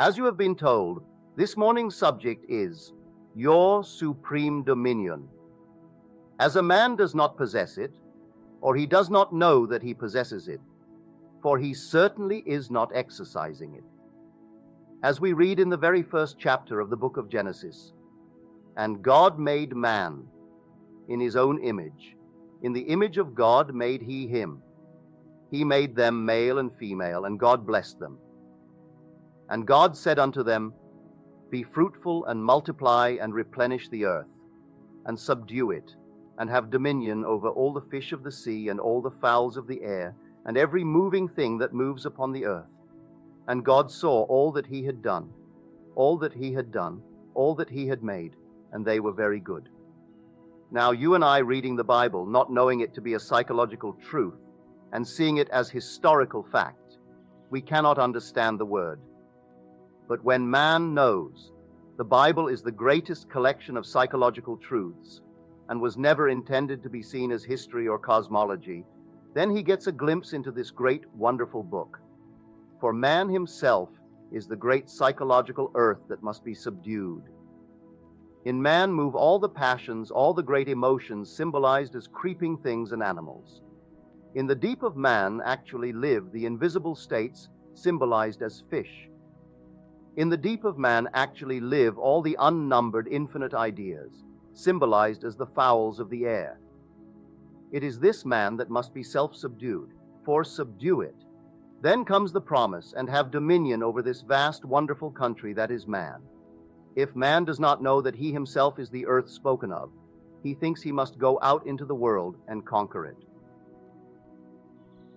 As you have been told, this morning's subject is your supreme dominion. As a man does not possess it, or he does not know that he possesses it, for he certainly is not exercising it. As we read in the very first chapter of the book of Genesis, and God made man in his own image. In the image of God made he him. He made them male and female, and God blessed them. And God said unto them, Be fruitful and multiply and replenish the earth, and subdue it, and have dominion over all the fish of the sea and all the fowls of the air, and every moving thing that moves upon the earth. And God saw all that he had done, all that he had done, all that he had made, and they were very good. Now you and I reading the Bible, not knowing it to be a psychological truth, and seeing it as historical fact, we cannot understand the word. But when man knows the Bible is the greatest collection of psychological truths, and was never intended to be seen as history or cosmology, then he gets a glimpse into this great, wonderful book. For man himself is the great psychological earth that must be subdued. In man move all the passions, all the great emotions symbolized as creeping things and animals. In the deep of man actually live the invisible states symbolized as fish. In the deep of man actually live all the unnumbered infinite ideas, symbolized as the fowls of the air. It is this man that must be self-subdued, for subdue it. Then comes the promise, and have dominion over this vast, wonderful country that is man. If man does not know that he himself is the earth spoken of, he thinks he must go out into the world and conquer it.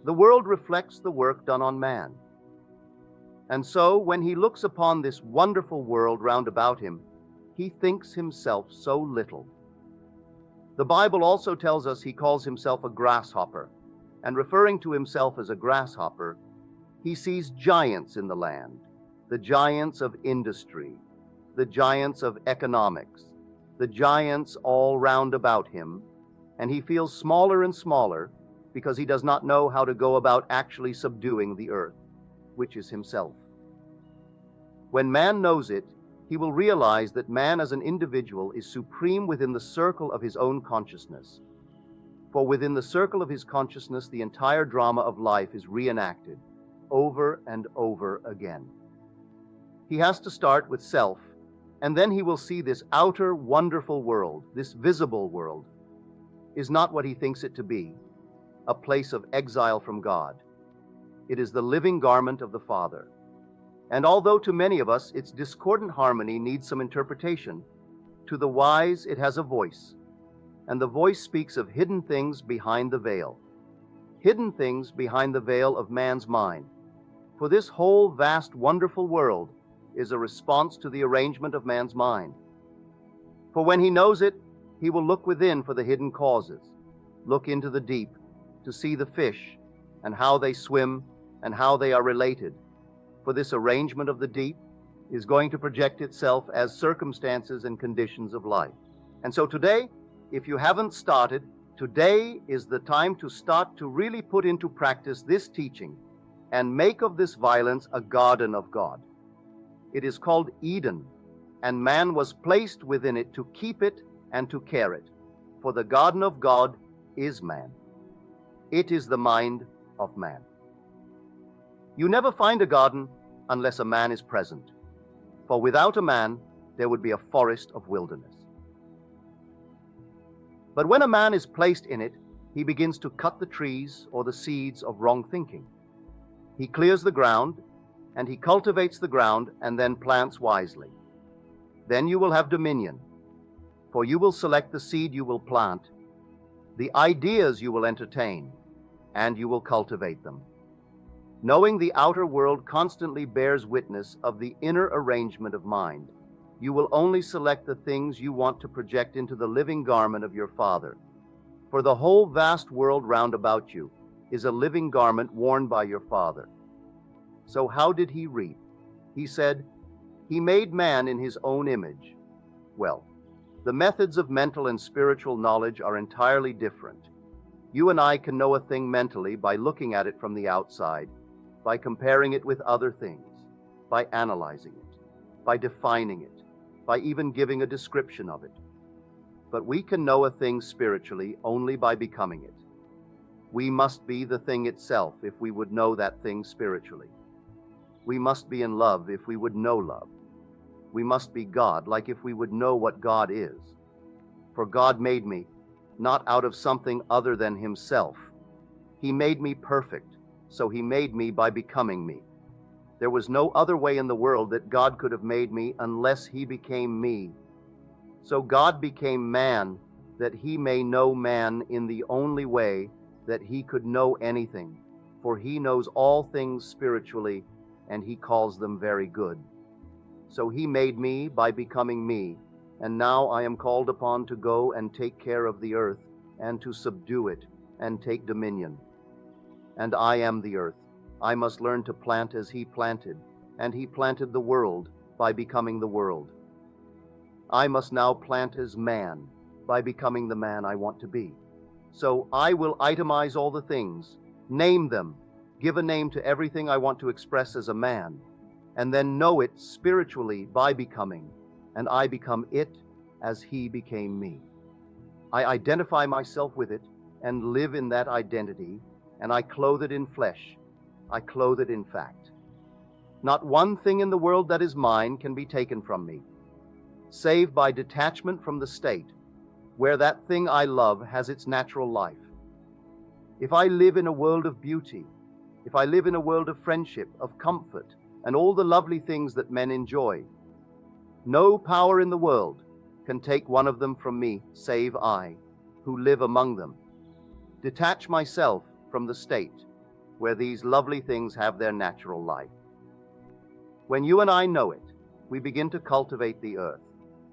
The world reflects the work done on man. And so, when he looks upon this wonderful world round about him, he thinks himself so little. The Bible also tells us he calls himself a grasshopper, and referring to himself as a grasshopper, he sees giants in the land, the giants of industry, the giants of economics, the giants all round about him, and he feels smaller and smaller because he does not know how to go about actually subduing the earth, which is himself. When man knows it, he will realize that man as an individual is supreme within the circle of his own consciousness. For within the circle of his consciousness, the entire drama of life is reenacted over and over again. He has to start with self, and then he will see this outer wonderful world, this visible world, is not what he thinks it to be, a place of exile from God. It is the living garment of the Father. And although to many of us its discordant harmony needs some interpretation, to the wise it has a voice, and the voice speaks of hidden things behind the veil. Hidden things behind the veil of man's mind. For this whole vast, wonderful world is a response to the arrangement of man's mind. For when he knows it, he will look within for the hidden causes, look into the deep to see the fish and how they swim and how they are related. For this arrangement of the deep is going to project itself as circumstances and conditions of life. And so today, if you haven't started, today is the time to start to really put into practice this teaching and make of this violence a garden of God. It is called Eden, and man was placed within it to keep it and to care it. For the garden of God is man. It is the mind of man. You never find a garden unless a man is present. For without a man, there would be a forest of wilderness. But when a man is placed in it, he begins to cut the trees or the seeds of wrong thinking. He clears the ground, and he cultivates the ground and then plants wisely. Then you will have dominion, for you will select the seed you will plant, the ideas you will entertain, and you will cultivate them. Knowing the outer world constantly bears witness of the inner arrangement of mind, you will only select the things you want to project into the living garment of your Father. For the whole vast world round about you is a living garment worn by your Father. So how did he reap? He said, He made man in his own image. Well, the methods of mental and spiritual knowledge are entirely different. You and I can know a thing mentally by looking at it from the outside, by comparing it with other things. by analyzing it, by defining it, by even giving a description of it. But we can know a thing spiritually only by becoming it. We must be the thing itself if we would know that thing spiritually. We must be in love if we would know love. We must be God, like if we would know what God is. For God made me, not out of something other than himself. He made me perfect, so he made me by becoming me. There was no other way in the world that God could have made me unless he became me. So God became man, that he may know man in the only way that he could know anything, for he knows all things spiritually, and he calls them very good. So he made me by becoming me, and now I am called upon to go and take care of the earth, and to subdue it, and take dominion. And I am the earth. I must learn to plant as he planted, and he planted the world by becoming the world. I must now plant as man by becoming the man I want to be. So I will itemize all the things, name them, give a name to everything I want to express as a man, and then know it spiritually by becoming, and I become it as he became me. I identify myself with it and live in that identity, and I clothe it in flesh. I clothe it in fact. Not one thing in the world that is mine can be taken from me, save by detachment from the state where that thing I love has its natural life. If I live in a world of beauty, if I live in a world of friendship, of comfort, and all the lovely things that men enjoy, no power in the world can take one of them from me, save I, who live among them. Detach myself from the state where these lovely things have their natural life. When you and I know it, we begin to cultivate the earth.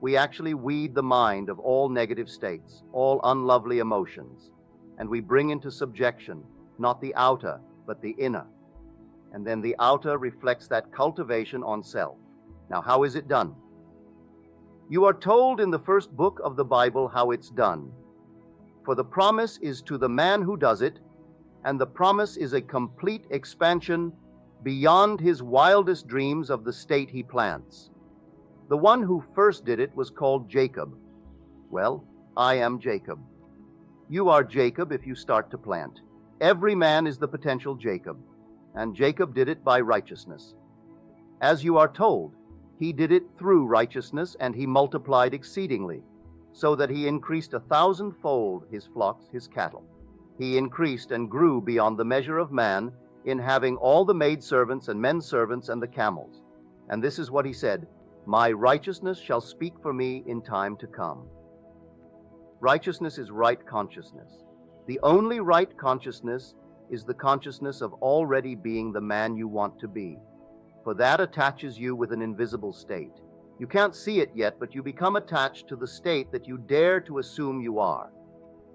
We actually weed the mind of all negative states, all unlovely emotions, and we bring into subjection not the outer, but the inner. And then the outer reflects that cultivation on self. Now, how is it done? You are told in the first book of the Bible how it's done. For the promise is to the man who does it, and the promise is a complete expansion beyond his wildest dreams of the state he plants. The one who first did it was called Jacob. Well, I am Jacob. You are Jacob if you start to plant. Every man is the potential Jacob, and Jacob did it by righteousness. As you are told, he did it through righteousness, and he multiplied exceedingly, so that he increased 1,000-fold his flocks, his cattle. He increased and grew beyond the measure of man in having all the maidservants and men servants and the camels. And this is what he said, "My righteousness shall speak for me in time to come." Righteousness is right consciousness. The only right consciousness is the consciousness of already being the man you want to be, for that attaches you with an invisible state. You can't see it yet, but you become attached to the state that you dare to assume you are,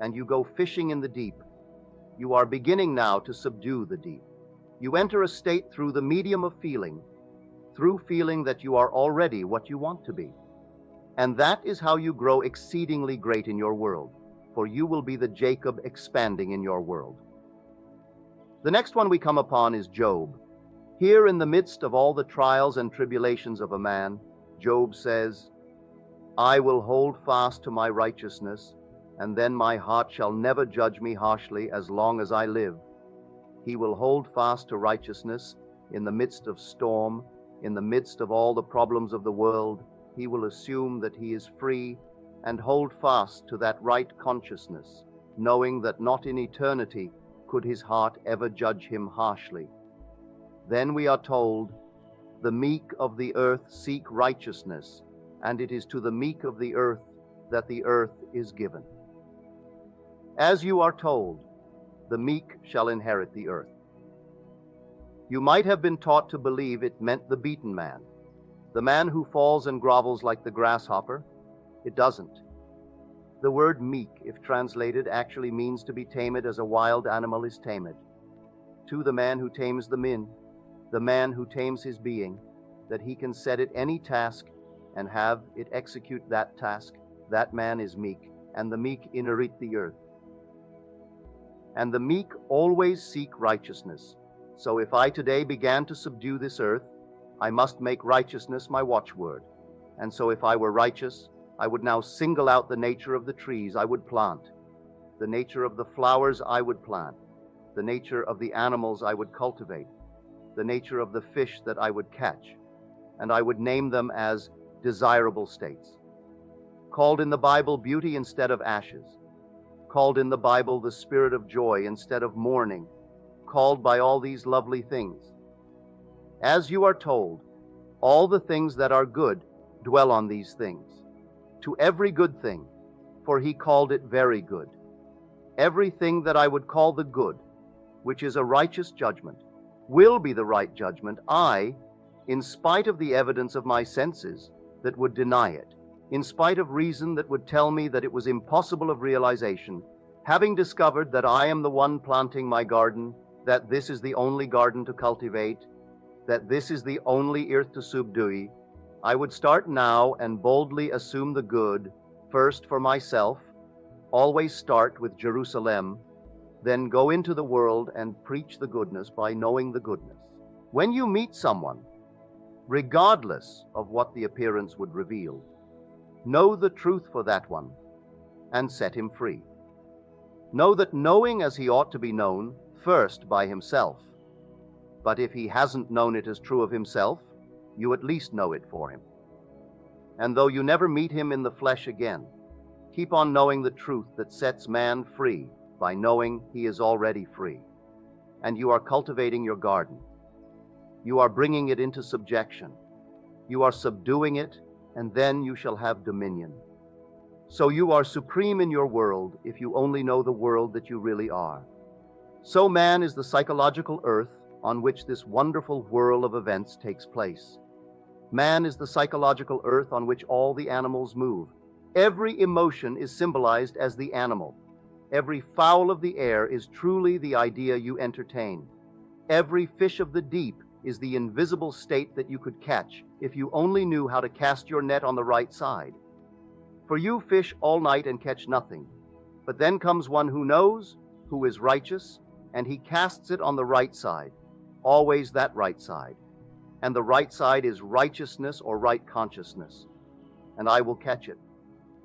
and you go fishing in the deep. You are beginning now to subdue the deep. You enter a state through the medium of feeling, through feeling that you are already what you want to be. And that is how you grow exceedingly great in your world, for you will be the Jacob expanding in your world. The next one we come upon is Job. Here in the midst of all the trials and tribulations of a man, Job says, "I will hold fast to my righteousness, and then my heart shall never judge me harshly as long as I live." He will hold fast to righteousness in the midst of storm, in the midst of all the problems of the world. He will assume that he is free and hold fast to that right consciousness, knowing that not in eternity could his heart ever judge him harshly. Then we are told, "The meek of the earth seek righteousness, and it is to the meek of the earth that the earth is given." As you are told, the meek shall inherit the earth. You might have been taught to believe it meant the beaten man, the man who falls and grovels like the grasshopper. It doesn't. The word meek, if translated, actually means to be tamed as a wild animal is tamed. To the man who tames the man who tames his being, that he can set it any task and have it execute that task, that man is meek, and the meek inherit the earth. And the meek always seek righteousness. So if I today began to subdue this earth, I must make righteousness my watchword. And so if I were righteous, I would now single out the nature of the trees I would plant, the nature of the flowers I would plant, the nature of the animals I would cultivate, the nature of the fish that I would catch, and I would name them as desirable states. Called in the Bible beauty instead of ashes, called in the Bible the spirit of joy instead of mourning, called by all these lovely things. As you are told, all the things that are good dwell on these things. To every good thing, for he called it very good. Everything that I would call the good, which is a righteous judgment, will be the right judgment, in spite of the evidence of my senses that would deny it, in spite of reason that would tell me that it was impossible of realization, having discovered that I am the one planting my garden, that this is the only garden to cultivate, that this is the only earth to subdue, I would start now and boldly assume the good, first for myself, always start with Jerusalem, then go into the world and preach the goodness by knowing the goodness. When you meet someone, regardless of what the appearance would reveal, know the truth for that one and set him free. Know that knowing as he ought to be known, first by himself. But if he hasn't known it as true of himself, you at least know it for him. And though you never meet him in the flesh again, keep on knowing the truth that sets man free by knowing he is already free. And you are cultivating your garden. You are bringing it into subjection. You are subduing it, and then you shall have dominion. So you are supreme in your world if you only know the world that you really are. So man is the psychological earth on which this wonderful whirl of events takes place. Man is the psychological earth on which all the animals move. Every emotion is symbolized as the animal. Every fowl of the air is truly the idea you entertain. Every fish of the deep is the invisible state that you could catch if you only knew how to cast your net on the right side. For you fish all night and catch nothing, but then comes one who knows, who is righteous, and he casts it on the right side, always that right side. And the right side is righteousness or right consciousness. And I will catch it.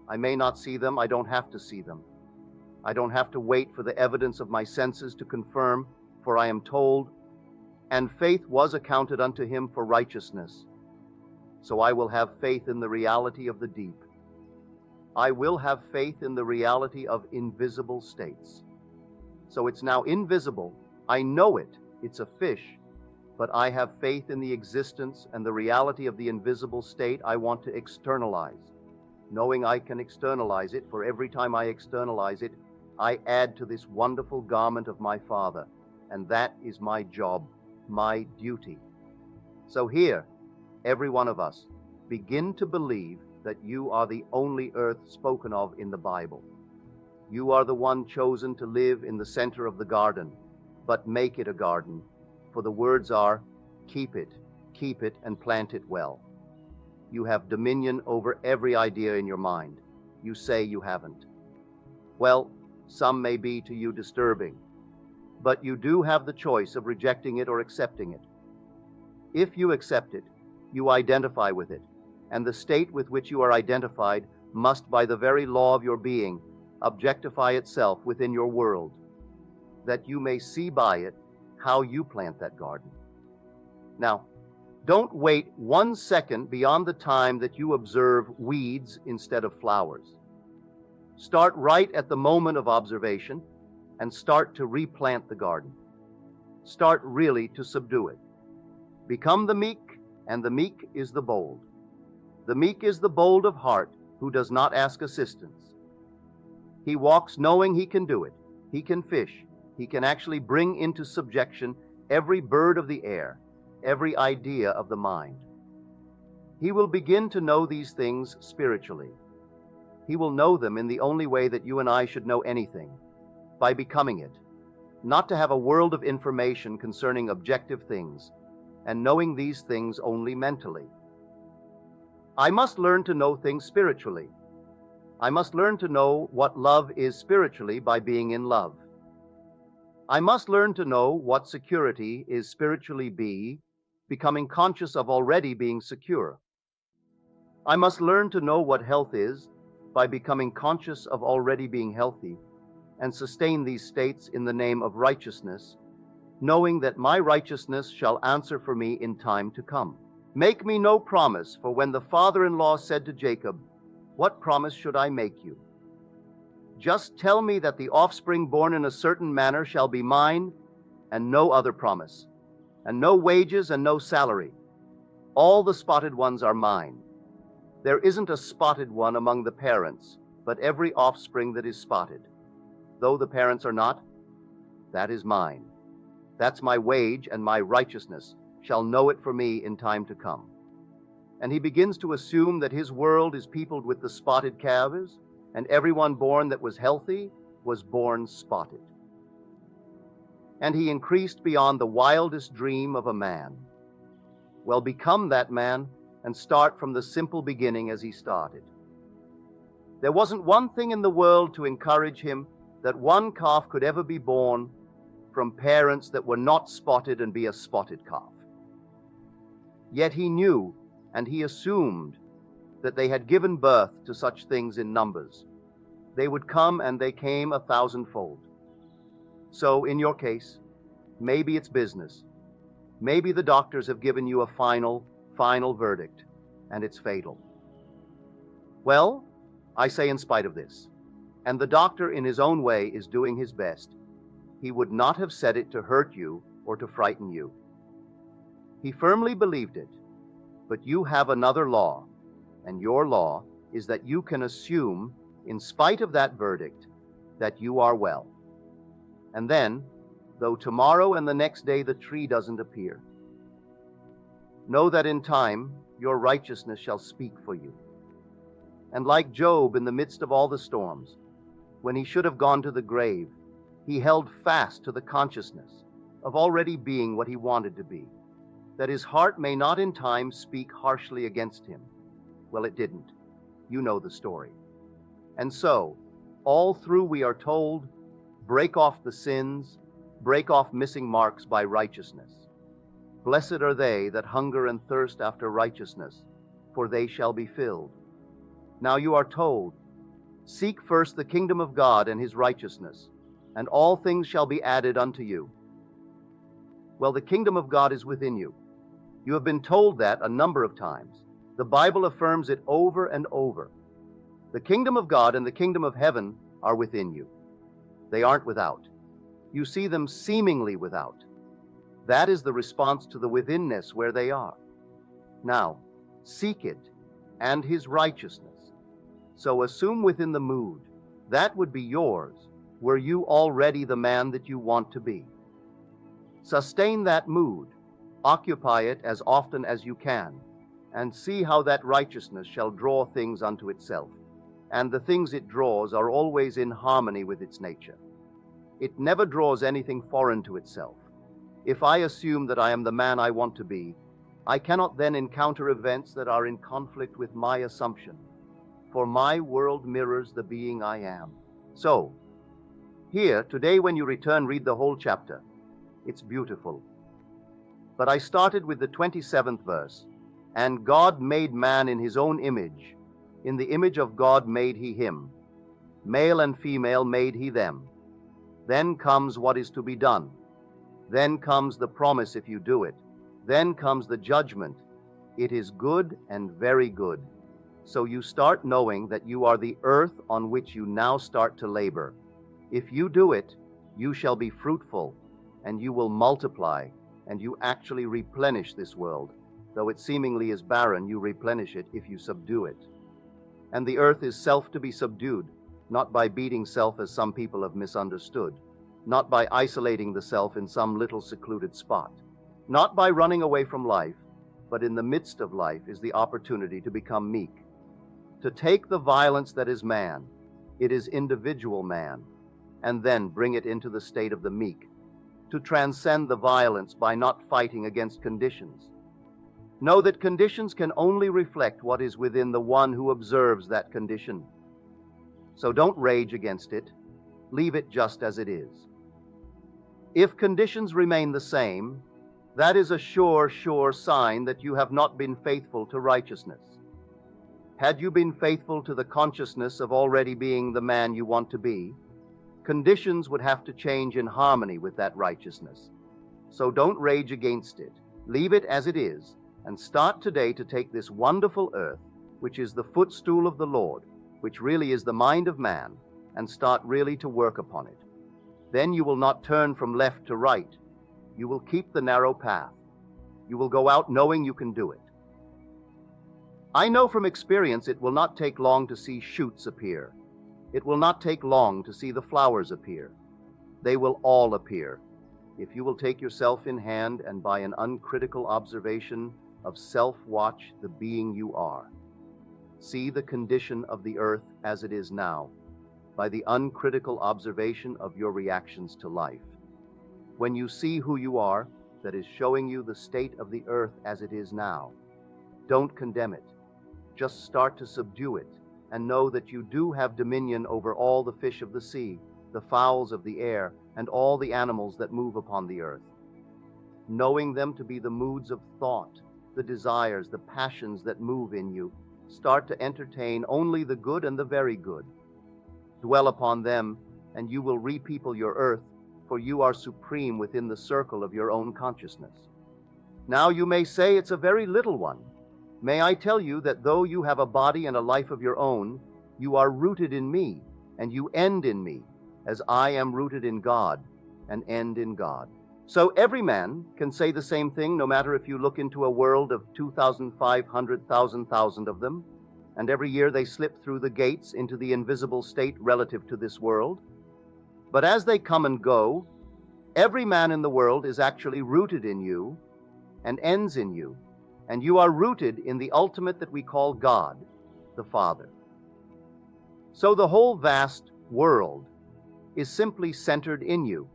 I may not see them, I don't have to see them. I don't have to wait for the evidence of my senses to confirm, for I am told, and faith was accounted unto him for righteousness. So I will have faith in the reality of the deep. I will have faith in the reality of invisible states. So it's now invisible. I know it. It's a fish. But I have faith in the existence and the reality of the invisible state I want to externalize. Knowing I can externalize it, for every time I externalize it, I add to this wonderful garment of my Father. And that is my job, my duty. So here, every one of us, begin to believe that you are the only earth spoken of in the Bible. You are the one chosen to live in the center of the garden, but make it a garden. For the words are, keep it, and plant it well. You have dominion over every idea in your mind. You say you haven't. Well, some may be to you disturbing, but you do have the choice of rejecting it or accepting it. If you accept it, you identify with it, and the state with which you are identified must, by the very law of your being, objectify itself within your world, that you may see by it how you plant that garden. Now, don't wait 1 second beyond the time that you observe weeds instead of flowers. Start right at the moment of observation and start to replant the garden. Start really to subdue it. Become the meek, and the meek is the bold. The meek is the bold of heart who does not ask assistance. He walks knowing he can do it. He can fish. He can actually bring into subjection every bird of the air, every idea of the mind. He will begin to know these things spiritually. He will know them in the only way that you and I should know anything, by becoming it, not to have a world of information concerning objective things, and knowing these things only mentally. I must learn to know things spiritually. I must learn to know what love is spiritually by being in love. I must learn to know what security is spiritually becoming conscious of already being secure. I must learn to know what health is by becoming conscious of already being healthy and sustain these states in the name of righteousness, knowing that my righteousness shall answer for me in time to come. Make me no promise, for when the father-in-law said to Jacob, "What promise should I make you?" Just tell me that the offspring born in a certain manner shall be mine, and no other promise, and no wages and no salary. All the spotted ones are mine. There isn't a spotted one among the parents, but every offspring that is spotted, though the parents are not, that is mine. That's my wage, and my righteousness shall know it for me in time to come. And he begins to assume that his world is peopled with the spotted calves, and everyone born that was healthy was born spotted. And he increased beyond the wildest dream of a man. Well, become that man and start from the simple beginning as he started. There wasn't one thing in the world to encourage him that one calf could ever be born from parents that were not spotted and be a spotted calf. Yet he knew, and he assumed, that they had given birth to such things in numbers. They would come, and they came 1,000-fold. So in your case, maybe it's business. Maybe the doctors have given you a final verdict, and it's fatal. Well, I say in spite of this, and the doctor in his own way is doing his best, he would not have said it to hurt you or to frighten you. He firmly believed it, but you have another law, and your law is that you can assume, in spite of that verdict, that you are well. And then, though tomorrow and the next day the tree doesn't appear, know that in time your righteousness shall speak for you. And like Job in the midst of all the storms, when he should have gone to the grave, he held fast to the consciousness of already being what he wanted to be, that his heart may not in time speak harshly against him. Well, it didn't. You know the story. And so, all through we are told, break off the sins, break off missing marks by righteousness. Blessed are they that hunger and thirst after righteousness, for they shall be filled. Now you are told, seek first the kingdom of God and his righteousness, and all things shall be added unto you. Well, the kingdom of God is within you. You have been told that a number of times. The Bible affirms it over and over. The kingdom of God and the kingdom of heaven are within you. They aren't without. You see them seemingly without. That is the response to the withinness where they are. Now, seek it and his righteousness. So assume within the mood that would be yours were you already the man that you want to be. Sustain that mood, occupy it as often as you can, and see how that righteousness shall draw things unto itself. And the things it draws are always in harmony with its nature. It never draws anything foreign to itself. If I assume that I am the man I want to be, I cannot then encounter events that are in conflict with my assumption, for my world mirrors the being I am. So, here, today when you return, read the whole chapter. It's beautiful. But I started with the 27th verse. And God made man in his own image. In the image of God made he him. Male and female made he them. Then comes what is to be done. Then comes the promise if you do it. Then comes the judgment. It is good and very good. So you start knowing that you are the earth on which you now start to labor. If you do it, you shall be fruitful, and you will multiply, and you actually replenish this world. Though it seemingly is barren, you replenish it if you subdue it. And the earth is self to be subdued, not by beating self as some people have misunderstood, not by isolating the self in some little secluded spot, not by running away from life, but in the midst of life is the opportunity to become meek, to take the violence that is man, it is individual man, and then bring it into the state of the meek, to transcend the violence by not fighting against conditions. Know that conditions can only reflect what is within the one who observes that condition. So don't rage against it. Leave it just as it is. If conditions remain the same, That is a sure sign that you have not been faithful to righteousness. Had you been faithful to the consciousness of already being the man you want to be, conditions would have to change in harmony with that righteousness. So don't rage against it. Leave it as it is, and start today to take this wonderful earth, which is the footstool of the Lord, which really is the mind of man, and start really to work upon it. Then you will not turn from left to right. You will keep the narrow path. You will go out knowing you can do it. I know from experience it will not take long to see shoots appear. It will not take long to see the flowers appear. They will all appear, if you will take yourself in hand and by an uncritical observation of self-watch the being you are. See the condition of the earth as it is now, by the uncritical observation of your reactions to life. When you see who you are, that is showing you the state of the earth as it is now, don't condemn it. Just start to subdue it, and know that you do have dominion over all the fish of the sea, the fowls of the air, and all the animals that move upon the earth. Knowing them to be the moods of thought, the desires, the passions that move in you, start to entertain only the good and the very good. Dwell upon them, and you will repeople your earth, for you are supreme within the circle of your own consciousness. Now you may say it's a very little one. May I tell you that though you have a body and a life of your own, you are rooted in me, and you end in me, as I am rooted in God, and end in God. So every man can say the same thing, no matter if you look into a world of 2,500,000 of them, and every year they slip through the gates into the invisible state relative to this world. But as they come and go, every man in the world is actually rooted in you and ends in you. And you are rooted in the ultimate that we call God, the Father. So the whole vast world is simply centered in you.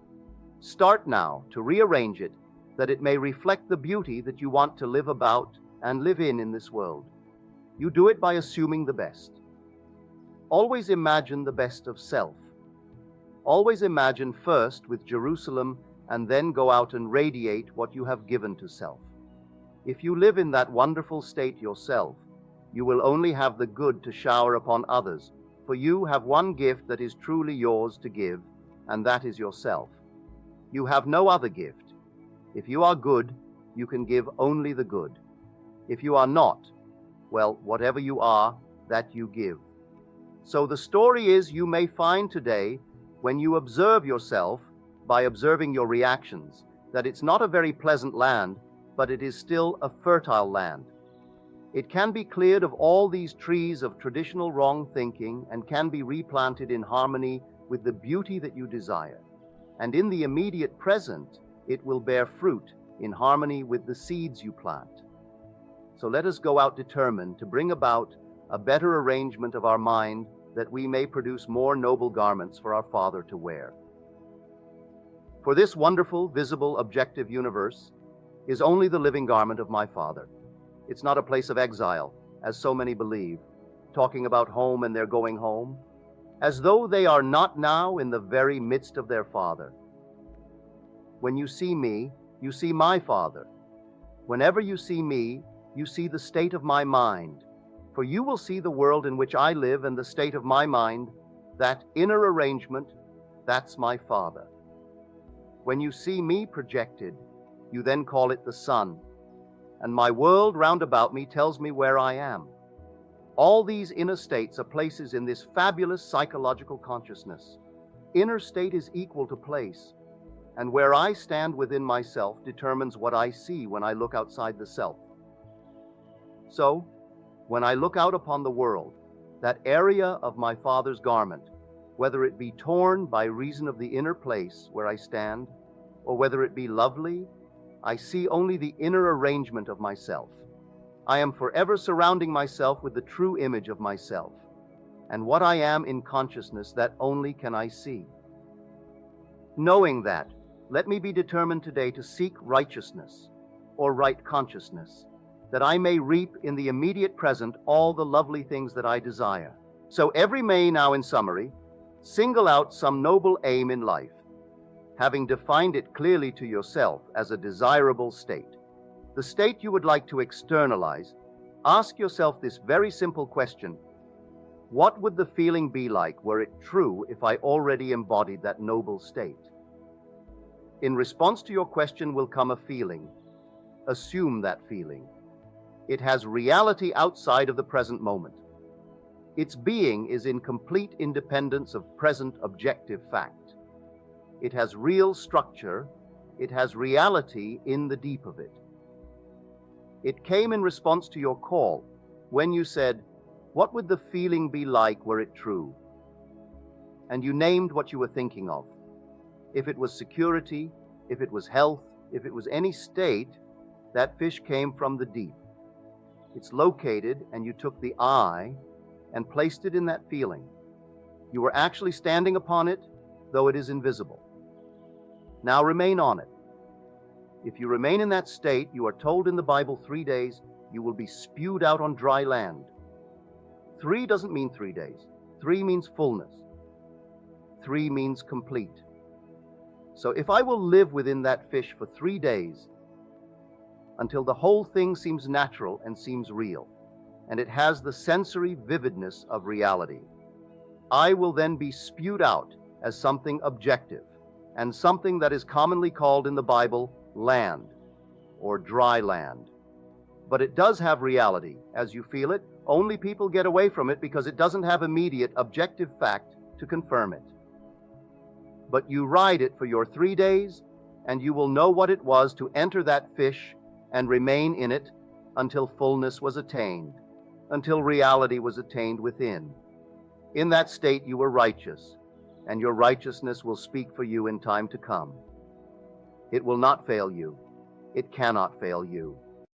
Start now to rearrange it that it may reflect the beauty that you want to live about and live in this world. You do it by assuming the best. Always imagine the best of self. Always imagine first with Jerusalem and then go out and radiate what you have given to self. If you live in that wonderful state yourself, you will only have the good to shower upon others, for you have one gift that is truly yours to give, and that is yourself. You have no other gift. If you are good, you can give only the good. If you are not, well, whatever you are, that you give. So the story is, you may find today, when you observe yourself, by observing your reactions, that it's not a very pleasant land, but it is still a fertile land. It can be cleared of all these trees of traditional wrong thinking and can be replanted in harmony with the beauty that you desire. And in the immediate present, it will bear fruit in harmony with the seeds you plant. So let us go out determined to bring about a better arrangement of our mind, that we may produce more noble garments for our Father to wear. For this wonderful, visible, objective universe is only the living garment of my Father. It's not a place of exile, as so many believe, talking about home and their going home, as though they are not now in the very midst of their Father. When you see me, you see my Father. Whenever you see me, you see the state of my mind, for you will see the world in which I live and the state of my mind, that inner arrangement, that's my Father. When you see me projected, you then call it the sun, and my world round about me tells me where I am. All these inner states are places in this fabulous psychological consciousness. Inner state is equal to place, and where I stand within myself determines what I see when I look outside the self. So, when I look out upon the world, that area of my Father's garment, whether it be torn by reason of the inner place where I stand, or whether it be lovely, I see only the inner arrangement of myself. I am forever surrounding myself with the true image of myself, and what I am in consciousness, that only can I see. Knowing that, let me be determined today to seek righteousness, or right consciousness, that I may reap in the immediate present all the lovely things that I desire. So every may now, in summary, single out some noble aim in life. having defined it clearly to yourself as a desirable state, the state you would like to externalize, ask yourself this very simple question: what would the feeling be like were it true if I already embodied that noble state? In response to your question will come a feeling. Assume that feeling. It has reality outside of the present moment. Its being is in complete independence of present objective fact. It has real structure. It has reality in the deep of it. It came in response to your call when you said, "What would the feeling be like were it true?" And you named what you were thinking of. If it was security, if it was health, if it was any state, that fish came from the deep. It's located, and you took the I and placed it in that feeling. You were actually standing upon it, though it is invisible. Now remain on it. If you remain in that state, you are told in the Bible 3 days, you will be spewed out on dry land. 3 doesn't mean 3 days. 3 means fullness. 3 means complete. So if I will live within that fish for 3 days, until the whole thing seems natural and seems real, and it has the sensory vividness of reality, I will then be spewed out as something objective, and something that is commonly called in the Bible land, or dry land. But it does have reality as you feel it. Only people get away from it because it doesn't have immediate objective fact to confirm it. But you ride it for your 3 days, and you will know what it was to enter that fish and remain in it until fullness was attained, until reality was attained within. In that state you were righteous, and your righteousness will speak for you in time to come. It will not fail you. It cannot fail you.